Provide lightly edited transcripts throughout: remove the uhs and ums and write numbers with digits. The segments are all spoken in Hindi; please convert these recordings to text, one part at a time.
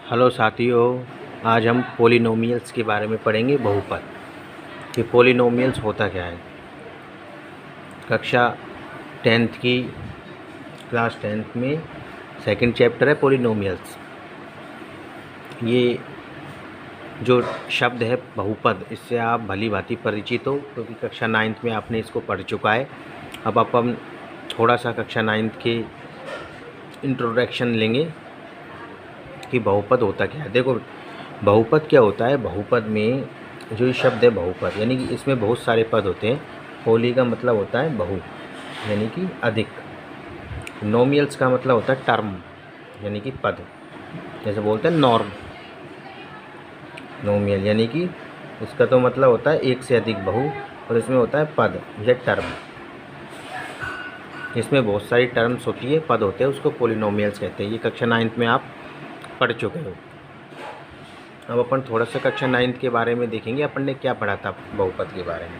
हेलो साथियों, आज हम पॉलिनोमियल्स के बारे में पढ़ेंगे। बहुपद कि पॉलिनोमियल्स होता क्या है। कक्षा 10th की क्लास 10th में सेकंड चैप्टर है पॉलिनोमियल्स। ये जो शब्द है बहुपद, इससे आप भली भांति परिचित हो क्योंकि कक्षा 9th में आपने इसको पढ़ चुका है। अब अपन थोड़ा सा कक्षा 9th के इंट्रोडक्शन लेंगे कि बहुपद होता क्या है। देखो, बहुपद क्या होता है। बहुपद में जो ये शब्द है बहुपद, यानी कि इसमें बहुत सारे पद होते हैं। पोली का मतलब होता है बहु, यानी कि अधिक। नोमियल्स का मतलब होता है टर्म, यानी कि पद। जैसे बोलते हैं नॉर्म, नोमियल यानी कि इसका तो मतलब होता है एक से अधिक बहु, और इसमें होता है पद या टर्म। इसमें बहुत सारी टर्म्स होती है, पद होते हैं, उसको पॉलिनोमियल्स कहते हैं। ये कक्षा 9th में आप पढ़ चुके हो। अब अपन थोड़ा सा कक्षा 9th के बारे में देखेंगे, अपन ने क्या पढ़ा था बहुपद के बारे में।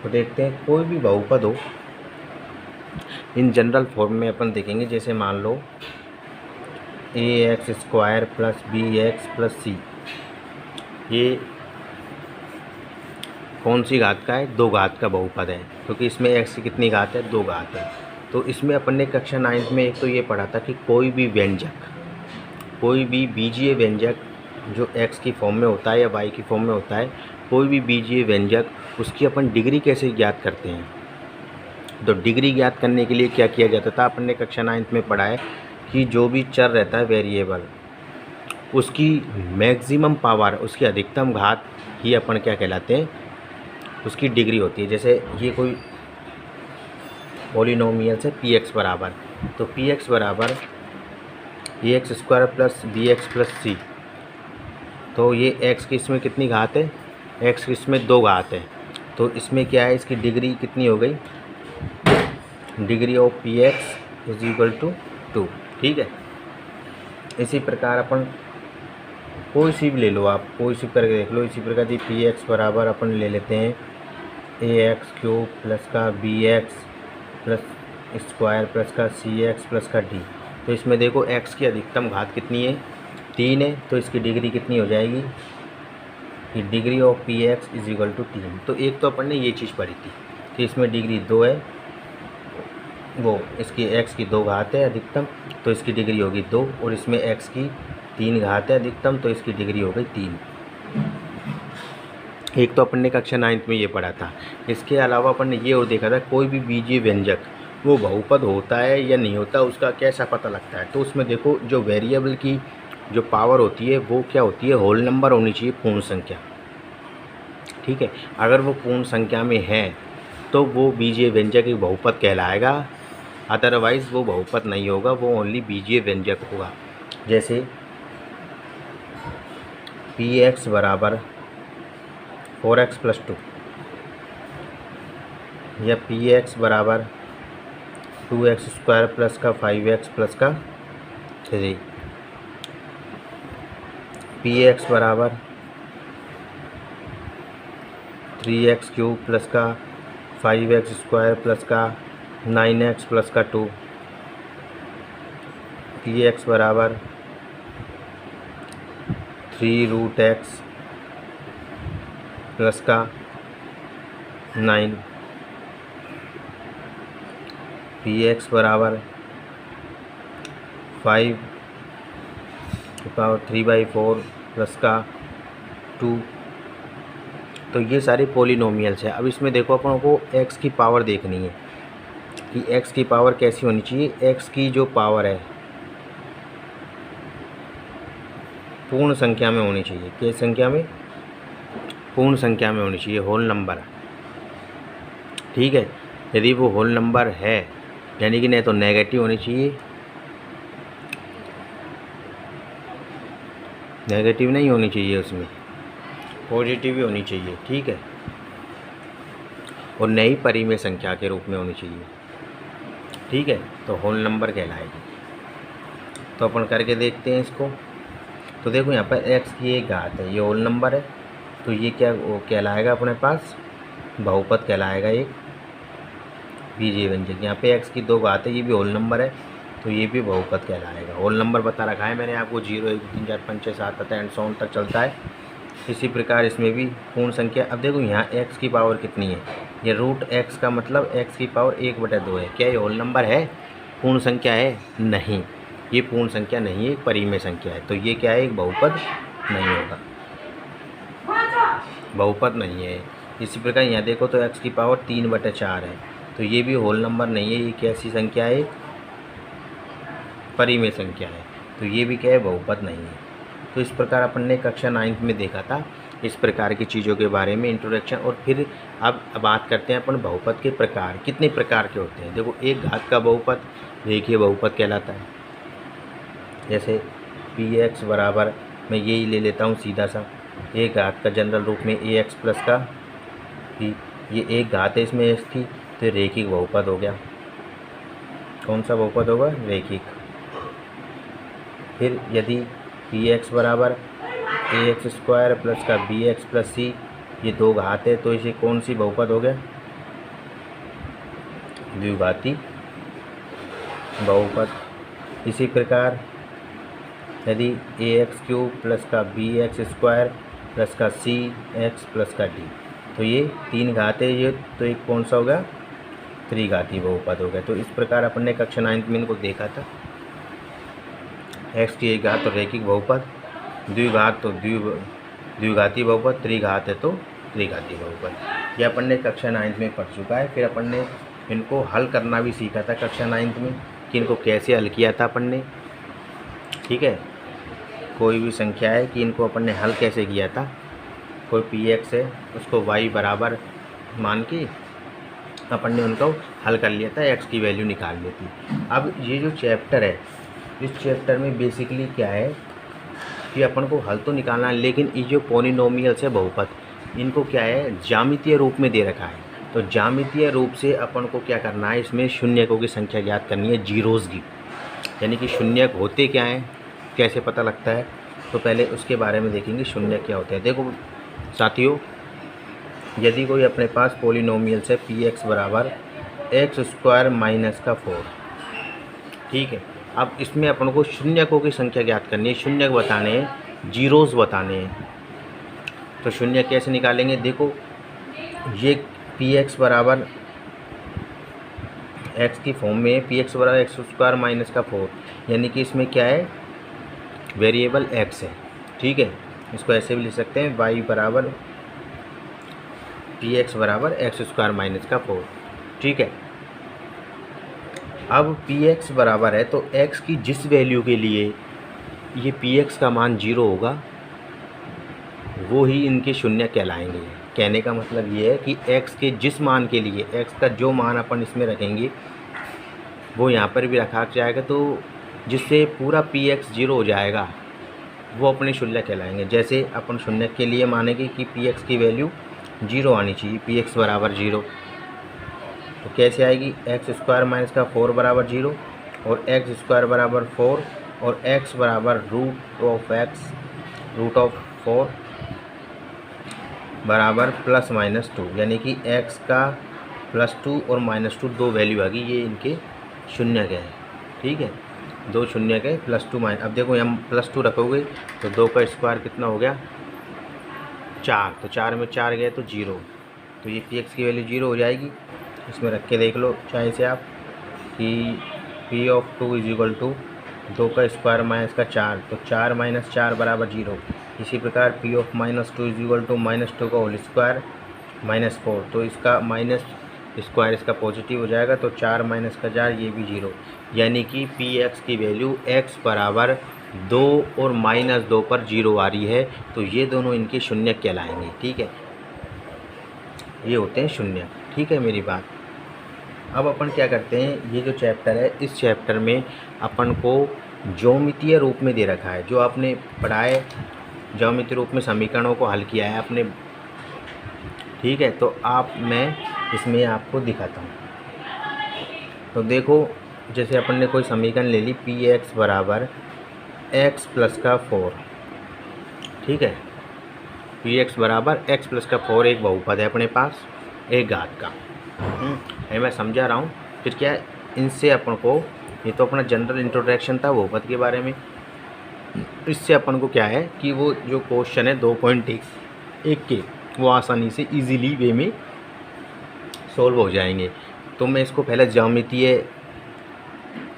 तो देखते हैं, कोई भी बहुपद हो इन जनरल फॉर्म में अपन देखेंगे। जैसे मान लो ax square plus bx plus c, ये कौन सी घात का है? 2 घात का बहुपद है, क्योंकि इसमें x की कितनी घात है? 2 घात है। तो इसमें अपन ने कक्षा 9th में एक तो ये पढ़ा था कि कोई भी व्यंजक, कोई भी बीजीय व्यंजक जो x की फॉर्म में होता है या y की फॉर्म में होता है, कोई भी बीजीय व्यंजक, उसकी अपन डिग्री कैसे ज्ञात करते हैं। तो डिग्री ज्ञात करने के लिए क्या किया जाता था, अपन ने कक्षा 9th में पढ़ा है कि जो भी चर रहता है वेरिएबल, उसकी मैक्सिमम पावर, उसकी अधिकतम घात ही अपन क्या कहलाते हैं, उसकी डिग्री होती है। जैसे ये कोई पॉलिनोमियल्स है px बराबर, तो px बराबर ax square plus bx plus c। तो ये x की इसमें कितनी घात है? x की इसमें 2 घात है। तो इसमें क्या है, इसकी डिग्री कितनी हो गई? Degree of px is equal to 2। ठीक है। इसी प्रकार अपन कोई सी भी ले लो, आप कोई सी करके देख लो। इसी प्रकार जी px बराबर अपन ले लेते हैं ax क्यूब प्लस का bx प्लस स्क्वायर प्लस का cx प्लस का d। तो इसमें देखो x की अधिकतम घात कितनी है? 3 है। तो इसकी डिग्री कितनी हो जाएगी कि degree of px is equal to 3। तो एक तो अपन ने ये चीज़ पढ़ी थी कि इसमें डिग्री 2 है, वो इसकी x की 2 घात है अधिकतम, तो इसकी डिग्री होगी 2, और इसमें x की 3 घात है अधिकतम, तो इसकी डिग्री हो गई 3। एक तो अपन ने कक्षा 9th में ये पढ़ा था। इसके अलावा अपन ने ये और देखा था, कोई भी बीजीय व्यंजक वो बहुपद होता है या नहीं होता, उसका कैसा पता लगता है। तो उसमें देखो, जो वेरिएबल की जो पावर होती है वो क्या होती है? होल नंबर होनी चाहिए, पूर्ण संख्या। ठीक है। अगर वो पूर्ण संख्या में है तो वो बीजीय व्यंजक एक बहुपद कहलाएगा, अदरवाइज़ वो बहुपद नहीं होगा, वो ओनली बीजीय व्यंजक होगा। जैसे px बराबर 4x प्लस 2, या px बराबर 2x स्क्वायर प्लस का 5x प्लस का 3, px बराबर 3x क्यूब प्लस का 5x स्क्वायर प्लस का 9x प्लस का 2, px बराबर 3 रूट x प्लस का 9, px बराबर 5 पावर 3/4 प्लस का 2। तो ये सारे पॉलिनोमियल्स है। अब इसमें देखो, अपन को x की पावर देखनी है कि x की पावर कैसी होनी चाहिए। x की जो पावर है पूर्ण संख्या में होनी चाहिए। किस संख्या में? पूर्ण संख्या में होनी चाहिए, होल नंबर। ठीक है। यदि वो होल नंबर है, यानी कि नहीं तो नेगेटिव होनी चाहिए, नेगेटिव नहीं होनी चाहिए, उसमें पॉजिटिव ही होनी चाहिए। ठीक है। और नई परिमेय संख्या के रूप में होनी चाहिए। ठीक है। तो होल नंबर कहलाएगी। तो अपन करके देखते हैं इसको। तो देखो, यहाँ पर x की 1 घात है, ये होल नंबर है, तो ये क्या वो कहलाएगा अपने पास? बहुपद कहलाएगा, एक बीजीय व्यंजक। यहाँ पे x की 2 घात है, ये भी होल नंबर है, तो ये भी बहुपद कहलाएगा। होल नंबर बता रखा है मैंने आपको, 0 1 2 3 4 5 6 7 तक एंड सो ऑन तक चलता है। इसी प्रकार इसमें भी पूर्ण संख्या। अब देखो यहाँ x की पावर कितनी है, ये रूट x का मतलब x की पावर 1/2 है। क्या ये होल नंबर है, पूर्ण संख्या है? नहीं, ये पूर्ण संख्या नहीं है, एक परिमेय संख्या है। तो ये क्या है, एक बहुपद नहीं होगा, बहुपद नहीं है। इसी प्रकार यहाँ देखो तो x की पावर 3/4 है, तो ये भी होल नंबर नहीं है, ये कैसी संख्या है, परिमेय संख्या है। तो ये भी क्या है, बहुपद नहीं है। तो इस प्रकार अपन ने कक्षा 9th में देखा था इस प्रकार की चीज़ों के बारे में इंट्रोडक्शन। और फिर अब बात करते हैं अपन बहुपद के प्रकार, कितने प्रकार के होते हैं। देखो, एक घात का बहुपद रेखीय बहुपद कहलाता है। जैसे px बराबर, मैं यही ले लेता हूँ सीधा सा, एक घात का जनरल रूप में ax प्लस का p, ये एक घात है, इसमें x थी, तो रेखिक बहुपद हो गया। कौन सा बहुपद होगा, रेखिक। फिर यदि px बराबर ax स्क्वायर प्लस का bx प्लस c, ये दो घात है, तो इसे कौन सी बहुपद हो गया, द्विघाती बहुपद। इसी प्रकार यदि ax क्यूब प्लस का bx स्क्वायर प्लस का cx प्लस का d, तो ये तीन घात है, ये तो एक कौन सा होगा, त्रिघाती बहुपद हो गया। तो इस प्रकार अपन ने कक्षा 9th में इनको देखा था। x की एक घात तो रेखिक बहुपद, द्विघात तो द्विघाती बहुपद, त्रिघात है तो त्रिघाती बहुपद। ये अपन ने कक्षा 9th में पढ़ चुका है। फिर अपन ने इनको हल करना भी सीखा था कक्षा 9th में, कि इनको कैसे हल किया था अपन ने। ठीक है, कोई भी संख्या है कि इनको अपन ने हल कैसे किया था। कोई px है, उसको y बराबर मान के अपन ने उनको हल कर लिया था, x की वैल्यू निकाल ली थी। अब ये जो चैप्टर है, इस चैप्टर में बेसिकली क्या है कि अपन को हल तो निकालना है, लेकिन ये जो पॉलिनोमियल्स है बहुपद, इनको क्या है, ज्यामितीय रूप में दे रखा है। तो ज्यामितीय रूप से अपन को क्या करना है, इसमें शून्यकों की संख्या ज्ञात करनी है, जीरोज़ की। यानी कि शून्यक होते क्या हैं, कैसे पता लगता है, तो पहले उसके बारे में देखेंगे शून्यक क्या होते हैं। देखो साथियों, यदि कोई अपने पास पॉलिनोमियल्स है px बराबर x स्क्वायर माइनस का 4, ठीक है। अब इसमें अपन को शून्यकों की संख्या ज्ञात करनी है, शून्यक बताने हैं, जीरोज़ बताने हैं। तो शून्य कैसे निकालेंगे, देखो ये px बराबर x की फॉर्म में, px बराबर x स्क्वायर माइनस का 4, यानी कि इसमें क्या है, वेरिएबल x है। ठीक है, इसको ऐसे भी लिख सकते हैं, y बराबर px बराबर x स्क्वायर माइनस का 4। ठीक है, अब px बराबर है, तो x की जिस वैल्यू के लिए ये px का मान 0 होगा, वो ही इनके शून्य कहलाएंगे। कहने का मतलब ये है कि x के जिस मान के लिए, x का जो मान अपन इसमें रखेंगे वो यहाँ पर भी रखा जाएगा, तो जिससे पूरा px 0 हो जाएगा, वो अपने शून्य कहलाएंगे। जैसे अपन शून्य के लिए मानेंगे कि px की वैल्यू 0 आनी चाहिए, px बराबर 0, तो कैसे आएगी, x स्क्वायर माइनस का 4 बराबर 0, और x स्क्वायर बराबर 4, और x बराबर रूट ऑफ 4 बराबर प्लस माइनस 2, यानी कि x का +2 और -2 दो वैल्यू आ गई, ये इनके शून्य के हैं। ठीक है, दो शून्य के +2 माइनस, अब देखो यहाँ +2 रखोगे तो 2 का स्क्वायर कितना हो गया, 4, तो 4 में 4 गए तो 0, तो ये px की वैल्यू 0 हो जाएगी। इसमें रख के देख लो चाहे से आप कि p ऑफ 2 = 2 का स्क्वायर माइनस का 4, तो 4 - 4 बराबर 0। इसी प्रकार p ऑफ -2 = -2 का होल स्क्वायर -4, तो इसका माइनस स्क्वायर इसका पॉजिटिव हो जाएगा, तो 4 - 4 ये भी 0, यानी कि px की वैल्यू x बराबर 2 और -2 पर 0 आ रही है, तो ये दोनों इनके शून्य कहलाएंगे। ठीक है, ये होते हैं शून्य। ठीक है मेरी बात। अब अपन क्या करते हैं, ये जो चैप्टर है, इस चैप्टर में अपन को ज्यामितीय रूप में दे रखा है, जो आपने पढ़ा है ज्यामितीय रूप में समीकरणों को हल किया है आपने। ठीक है, तो मैं इसमें आपको दिखाता हूँ। तो देखो, जैसे अपन ने कोई समीकरण ले ली, px बराबर x प्लस का 4। ठीक है, px बराबर x प्लस का 4 एक बहुपद है अपने पास, एक घात का। मैं समझा रहा हूँ। फिर क्या है, इनसे अपन को ये तो अपना जनरल इंट्रोडक्शन था बहुपद के बारे में। इससे अपन को क्या है कि वो जो क्वेश्चन है 2.1 के वो आसानी से इजीली वे में सॉल्व हो जाएंगे। तो मैं इसको पहले ज्यामितीय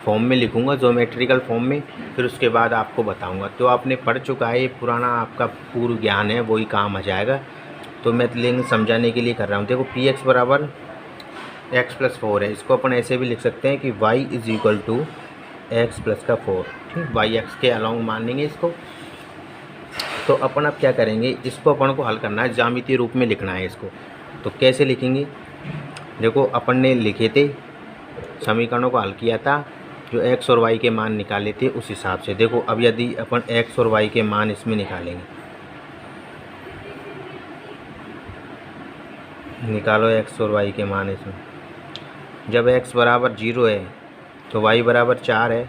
फॉर्म में लिखूंगा, ज्योमेट्रिकल फॉर्म में, फिर उसके बाद आपको बताऊंगा। तो आपने पढ़ चुका है, ये पुराना आपका पूर्व ज्ञान है, वही काम आ जाएगा। तो मैं लेकिन समझाने के लिए कर रहा हूँ। देखो पी एक्स बराबर एक्स प्लस 4 है, इसको अपन ऐसे भी लिख सकते हैं कि Y is equal to X plus का 4। ठीक, वाई एक्स के अलॉन्ग मान लेंगे इसको। तो अपन अब क्या करेंगे, इसको अपन को हल करना है, ज्यामितीय रूप में लिखना है इसको। तो कैसे लिखेंगे, देखो अपन ने लिखे थे समीकरणों को हल किया था, जो एक्स और वाई के मान निकाले थे उस हिसाब से। देखो अब यदि अपन एक्स और वाई के मान इसमें निकालेंगे, निकालो एक्स और वाई के मान इसमें। जब एक्स बराबर 0 है तो वाई बराबर 4 है,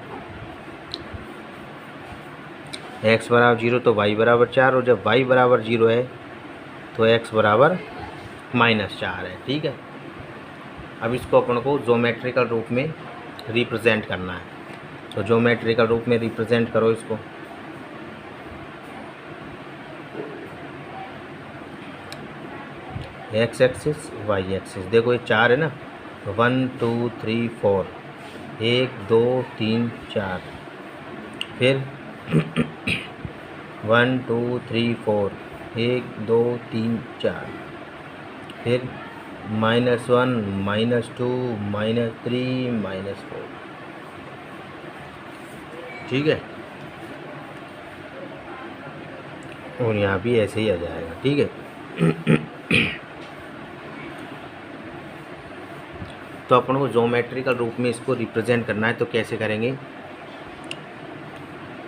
एक्स बराबर 0 तो वाई बराबर 4, और जब वाई बराबर 0 है तो एक्स बराबर -4 है। ठीक है, अब इसको अपन को ज्योमेट्रिकल रूप में रिप्रेजेंट करना है। तो ज्योमेट्रिकल रूप में रिप्रेजेंट करो इसको। एक्स एक्सिस वाई एक्सिस, देखो ये 4 है ना, तो 1 2 3 4, 1 2 3 4, फिर 1 2 3 4, 1 2 3 4, फिर -1 -2 -3 -4। ठीक है, और यहाँ भी ऐसे ही आ जाएगा। ठीक है, तो अपन को ज्योमेट्रिकल रूप में इसको रिप्रेजेंट करना है। तो कैसे करेंगे,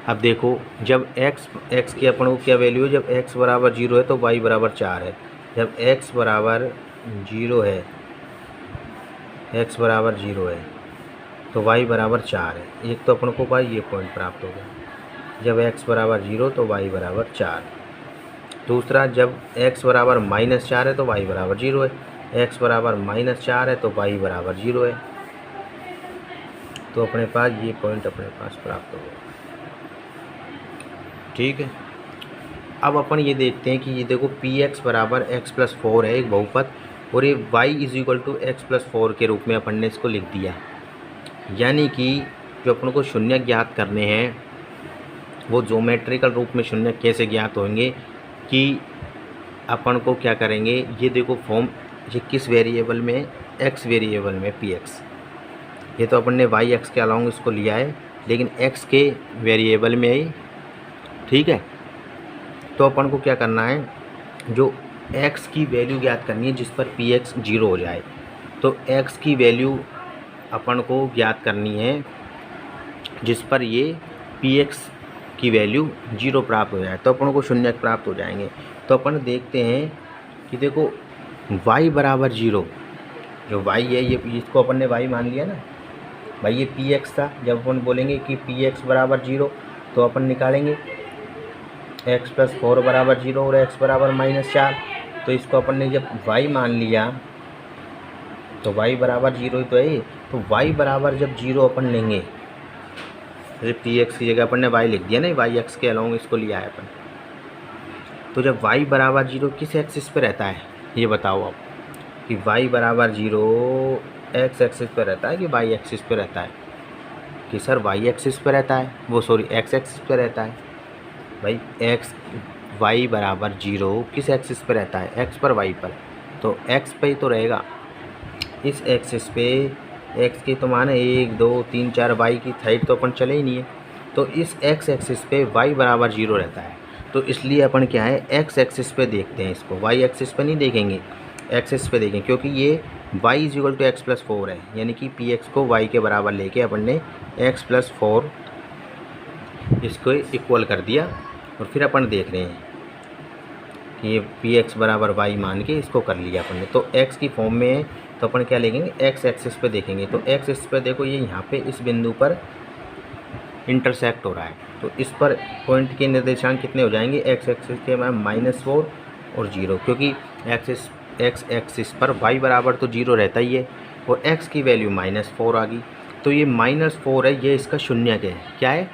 अब देखो जब x की अपन को क्या वैल्यू है, जब x बराबर 0 है तो y बराबर 4 है। जब x बराबर 0 है, x बराबर 0 है तो y बराबर 4 है। एक तो अपन को भाई ये पॉइंट प्राप्त हो गया, जब x बराबर 0 तो y बराबर 4। दूसरा, जब x बराबर -4 है तो y बराबर 0 है, x बराबर -4 है तो y बराबर 0 है। तो अपने पास ये पॉइंट अपने पास प्राप्त हो गया। ठीक है, अब अपन ये देखते हैं कि ये देखो पी एक्स बराबर एक्स प्लस 4 है एक बहुपद, और ये y is equal to X plus 4 के रूप में अपन ने इसको लिख दिया। यानी कि जो अपन को शून्य ज्ञात करने हैं वो ज्योमेट्रिकल रूप में शून्य कैसे ज्ञात होंगे, कि अपन को क्या करेंगे, ये देखो फॉर्म, ये किस वेरिएबल में, x वेरिएबल में पी एक्स, ये तो अपन ने वाई एक्स के अलॉन्ग इसको लिया है, लेकिन x के वेरिएबल में ही। ठीक है, तो अपन को क्या करना है, जो x की वैल्यू ज्ञात करनी है जिस पर पी एक्स 0 हो जाए। तो x की वैल्यू अपन को ज्ञात करनी है जिस पर ये पी एक्स की वैल्यू 0 प्राप्त हो जाए, तो अपन को शून्य प्राप्त हो जाएंगे। तो अपन देखते हैं कि देखो y बराबर 0, जो y है ये, इसको अपन ने y मान लिया ना, भाई ये पी एक्स था। जब अपन बोलेंगे कि पी एक्स बराबर 0 तो अपन निकालेंगे x प्लस 4 बराबर 0 और x बराबर -4। तो इसको अपन ने जब y मान लिया तो y बराबर 0 ही तो है। तो y बराबर जब 0 अपन लेंगे, जैसे पी एक्स की जगह अपन ने y लिख दिया ना, वाई एक्स के अलॉन्ग इसको लिया है अपन। तो जब y बराबर 0 किस एक्सिस पे रहता है ये बताओ आप, कि y बराबर 0 x एक्सिस पे रहता है कि y एक्सिस पे रहता है, कि सर y एक्सिस पे रहता है, वो सॉरी x एक्सिस पे रहता है। भाई y बराबर 0 किस एक्सिस पे रहता है, x पर y पर, तो x पे ही तो रहेगा। इस एक्सिस पे x की तो माने 1 2 3 4, y की साइड तो अपन चले ही नहीं है, तो इस x एक्सिस पे y बराबर 0 रहता है। तो इसलिए अपन क्या है, x एक्सिस पे देखते हैं इसको, y एक्सिस पे नहीं देखेंगे, एक्सिस पे देखें, क्योंकि ये y is equal to X plus 4 है। यानी कि पी एक्स को y के बराबर लेके अपन ने x प्लस 4 इसको इक्वल कर दिया, और फिर अपन देख रहे हैं कि ये पी एक्स बराबर y मान के इसको कर लिया अपन ने। तो x की फॉर्म में है तो अपन क्या लेंगे, x एक्सिस पे देखेंगे। तो x एक्सिस पे देखो ये यहाँ पे इस बिंदु पर इंटरसेक्ट हो रहा है, तो इस पर पॉइंट के निर्देशांक कितने हो जाएंगे, x एक्सिस के -4 और 0, क्योंकि x एक्सिस पर y बराबर तो 0 रहता ही है और x की वैल्यू -4 आ गई। तो ये -4 है, ये इसका शून्यक है। क्या है?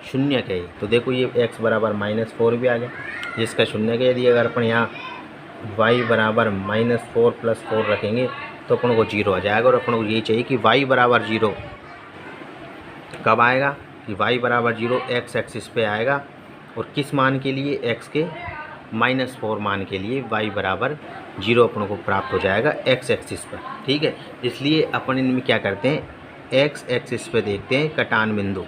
शून्यक है। तो देखो ये x बराबर -4 भी आ गया, जिसका शून्यक है। यदि अगर अपन यहाँ y बराबर -4 + 4 रखेंगे तो अपन को 0 आ जाएगा। और अपन को यही चाहिए कि y बराबर 0 कब आएगा, कि y बराबर 0 x एक्सिस पे आएगा। और किस मान के लिए? x के -4 मान के लिए y बराबर 0 अपन को प्राप्त हो जाएगा x एक्सिस पर। ठीक है, इसलिए अपन इनमें क्या करते हैं, x एक्सिस पे देखते हैं कटान बिंदु,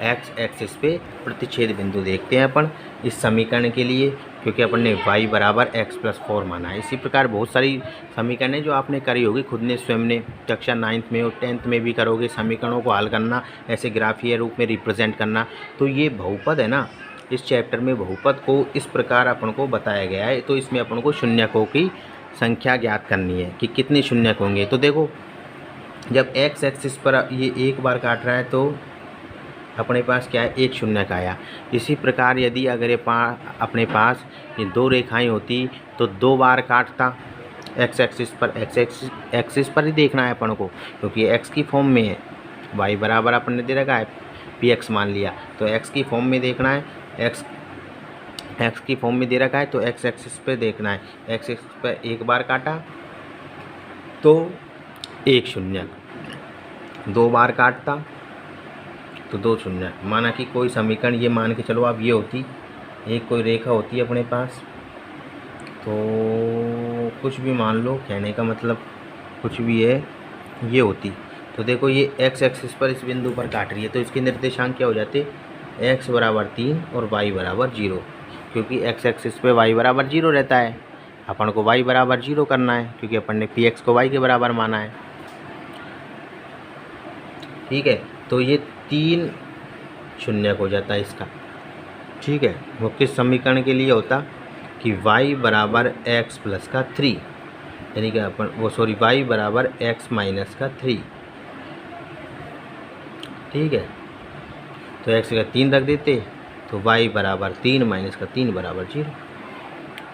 x एक्सिस पे प्रतिच्छेद बिंदु देखते हैं अपन इस समीकरण के लिए, क्योंकि अपन ने y बराबर x + 4 माना है। इसी प्रकार बहुत सारी समीकरण है जो आपने करी होगी खुद ने, स्वयं ने, कक्षा 9th में और 10th में भी करोगे। समीकरणों को हल करना, ऐसे ग्राफीय रूप में रिप्रेजेंट करना। तो ये बहुपद है ना, इस चैप्टर में बहुपद को इस प्रकार अपन को बताया गया है। तो इसमें अपन को शून्यकों की संख्या ज्ञात करनी है कि कितने शून्यक होंगे। तो देखो जब x एक्सिस पर ये एक बार काट रहा है तो अपने पास क्या है, एक शून्यक आया। इसी प्रकार यदि अगर अपने पास ये दो रेखाएं होती तो 2 बार काटता x एक्सिस पर। एक्सिस पर ही देखना है अपन को, क्योंकि x की फॉर्म में है। y बराबर अपन ने दे रखा है px मान लिया, तो x की फॉर्म में देखना है। x की फॉर्म में दे रखा है तो x एक्सिस पे देखना है। x एक्सिस पर एक बार काटा तो एक शून्यक, 2 बार काटता तो 2 शून्यक। माना कि कोई समीकरण ये मान के चलो आप ये होती, एक कोई रेखा होती है अपने पास, तो कुछ भी मान लो, कहने का मतलब कुछ भी है, ये होती। तो देखो ये x एक्सिस पर इस बिंदु पर काट रही है, तो इसके निर्देशांक क्या हो जाते, x बराबर 3 और y बराबर 0, क्योंकि x एक्सिस पे y बराबर 0 रहता है। अपन को y बराबर 0 करना है, क्योंकि अपन ने px को y के बराबर माना है। ठीक है, तो ये 3 शून्यक हो जाता है इसका। ठीक है, वो किस समीकरण के लिए होता कि y बराबर x प्लस का 3, यानी कि अपन y बराबर x माइनस का 3। ठीक है, तो x का 3 रख देते तो y बराबर 3 माइनस का 3 बराबर 0,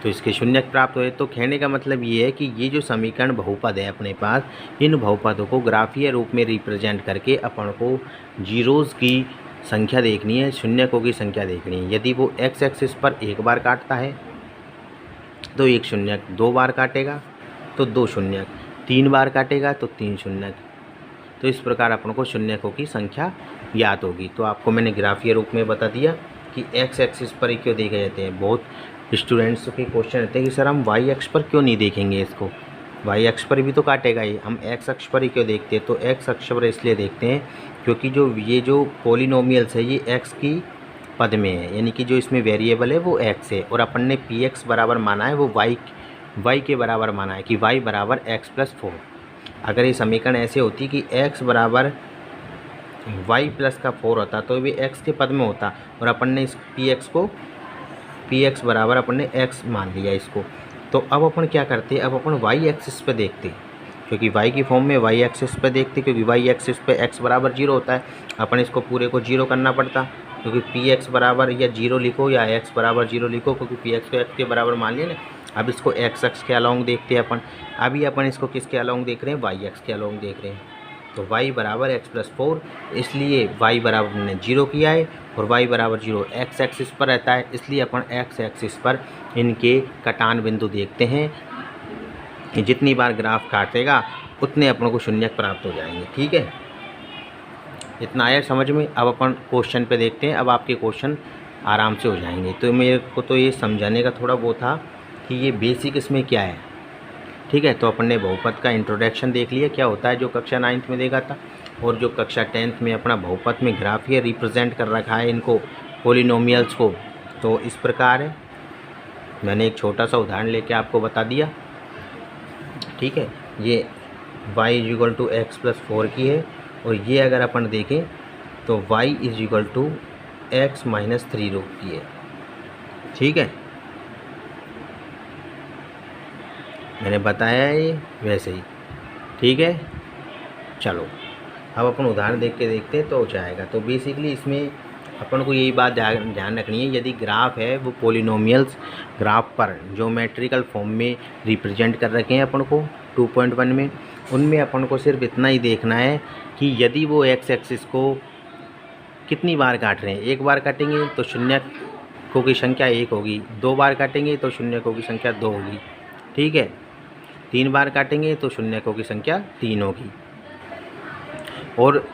तो इसके शून्यक प्राप्त हुए। तो कहने का मतलब ये है कि ये जो समीकरण बहुपद है अपने पास, इन बहुपदों को ग्राफीय रूप में रिप्रेजेंट करके अपन को जीरोज़ की संख्या देखनी है, शून्यकों की संख्या देखनी है। यदि वो x एक्सिस पर एक बार काटता है तो एक शून्यक, 2 बार काटेगा तो 2 शून्यक, 3 बार काटेगा तो 3 शून्यक। तो इस प्रकार अपन को शून्यकों की संख्या ज्ञात होगी। तो आपको मैंने ग्राफीय रूप में बता दिया कि x एक्सिस पर ही क्यों देखे जाते हैं। बहुत स्टूडेंट्स के क्वेश्चन रहते हैं कि सर हम y अक्ष पर क्यों नहीं देखेंगे इसको, y अक्ष पर भी तो काटेगा ये, हम x अक्ष पर ही क्यों देखते हैं। तो x अक्ष पर इसलिए देखते हैं क्योंकि ये जो पॉलिनोमियल्स है ये x की पद में है, यानी कि जो इसमें वेरिएबल है वो x है, और अपन ने px बराबर माना है वो y के बराबर माना है कि y बराबर x + 4। अगर ये समीकरण ऐसे होती कि x बराबर y प्लस का 4 होता तो भी x के पद में होता, और अपन ने इस px बराबर अपन ने x मान लिया इसको। तो अब अपन क्या करते, अब अपन y एक्सिस पे देखते, क्योंकि y की फॉर्म में y एक्सिस पे देखते, क्योंकि y एक्सिस पे x बराबर 0 होता है। अपन इसको पूरे को 0 करना पड़ता, क्योंकि px बराबर या 0 लिखो या x बराबर 0 लिखो, क्योंकि px को x के बराबर मान लिया ना। अब इसको x अक्ष के अलोंग देखते हैं अपन। अभी अपन इसको किसके अलोंग देख रहे हैं, y अक्ष के अलोंग देख रहे हैं। तो y बराबर x + 4, इसलिए y बराबर हमने 0 किया है, और y बराबर 0 x एक्सिस पर रहता है, इसलिए अपन x एक्सिस पर इनके कटान बिंदु देखते हैं। जितनी बार ग्राफ काटेगा उतने अपन को शून्यक प्राप्त हो जाएंगे। ठीक है, इतना आया समझ में। अब अपन क्वेश्चन पे देखते हैं। अब आपके क्वेश्चन आराम से हो जाएंगे। तो मेरे को तो ये समझाने का थोड़ा वो था कि ये बेसिक इसमें क्या है। ठीक है, तो अपन ने बहुपद का इंट्रोडक्शन देख लिया क्या होता है, जो कक्षा 9th में देखा था, और जो कक्षा 10th में अपना बहुपद में ग्राफीय रिप्रेजेंट कर रखा है इनको, पॉलिनोमियल्स को। तो इस प्रकार है, मैंने एक छोटा सा उदाहरण लेके आपको बता दिया। ठीक है, ये y = x + 4 की है, और ये अगर अपन देखें तो y = x - 3 रूप की है। ठीक है, मैंने बताया है ये वैसे ही। ठीक है, चलो अब अपन उदाहरण देख के देखते हैं तो हो जाएगा। तो बेसिकली इसमें अपन को यही बात ध्यान रखनी है, यदि ग्राफ है वो पॉलिनोमियल्स ग्राफ पर ज्योमेट्रिकल फॉर्म में रिप्रेजेंट कर रखे हैं अपन को 2.1 में, उनमें अपन को सिर्फ इतना ही देखना है कि यदि वो एक्स एक्सिस को कितनी बार काट रहे हैं। एक बार काटेंगे तो शून्यकों की संख्या 1 होगी, 2 बार काटेंगे तो शून्यकों की संख्या 2 होगी, ठीक है। 3 बार काटेंगे तो शून्यकों की संख्या 3 होगी। और